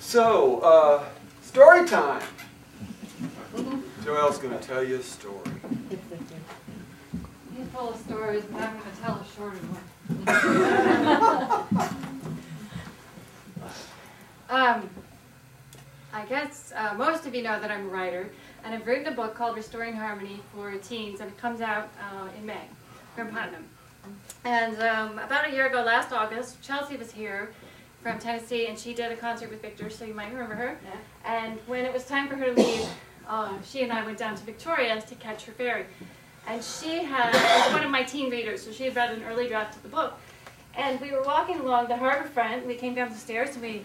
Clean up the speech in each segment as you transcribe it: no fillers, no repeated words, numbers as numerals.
So, story time. Joelle's going to tell you a story. He's full of stories, but I'm going to tell a shorter one. I guess most of you know that I'm a writer, and I've written a book called Restoring Harmony for Teens, and it comes out in May from Platinum. And about a year ago, last August, Chelsea was here from Tennessee, and she did a concert with Victor, so you might remember her. Yeah. And when it was time for her to leave, she and I went down to Victoria to catch her ferry. And she was one of my teen readers, so she had read an early draft of the book. And we were walking along the harbor front, we came down the stairs, and we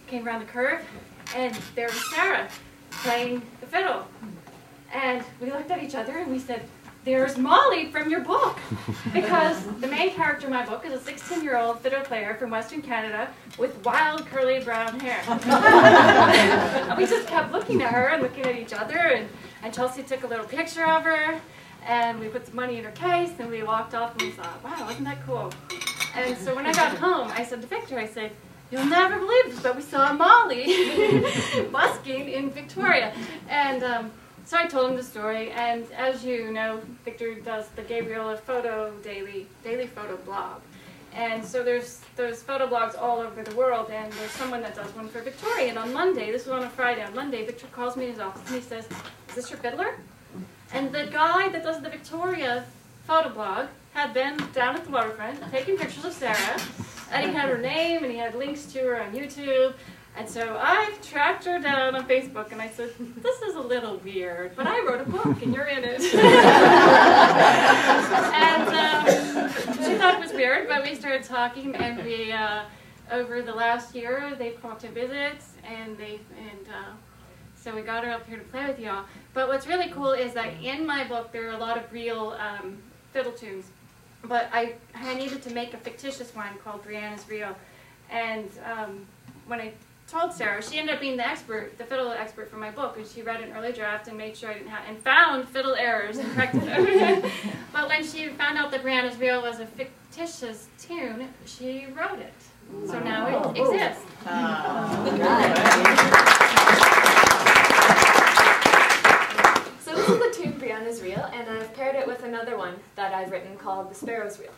came around the curve, and there was Sarah playing the fiddle. And we looked at each other and we said, "There's Molly from your book." Because the main character in my book is a 16-year-old fiddle player from Western Canada with wild curly brown hair. We just kept looking at her and looking at each other, and Chelsea took a little picture of her, and we put some money in her case, and we walked off, and we thought, wow, isn't that cool? And so when I got home, I said to Victor, I said, "You'll never believe this, but we saw Molly busking in Victoria." And so I told him the story, and as you know, Victor does the Gabriella Photo daily photo blog. And so there's photo blogs all over the world, and there's someone that does one for Victoria. And on Monday, this was on a Friday, on Monday, Victor calls me in his office and he says, "Is this your fiddler?" And the guy that does the Victoria photo blog had been down at the waterfront taking pictures of Sarah, and he had her name and he had links to her on YouTube. And so I tracked her down on Facebook and I said, "This is a little weird, but I wrote a book and you're in it." And she thought it was weird, but we started talking, and we, over the last year, they've come up to visit, and so we got her up here to play with y'all. But what's really cool is that in my book there are a lot of real fiddle tunes, but I needed to make a fictitious one called Brianna's Reel. And when I told Sarah, she ended up being the fiddle expert for my book, and she read an early draft and made sure I didn't have, and found fiddle errors and corrected them. But when she found out that Brianna's Reel was a fictitious tune, she wrote it. So now it exists. So this is the tune Brianna's Reel, and I've paired it with another one that I've written called The Sparrow's Reel.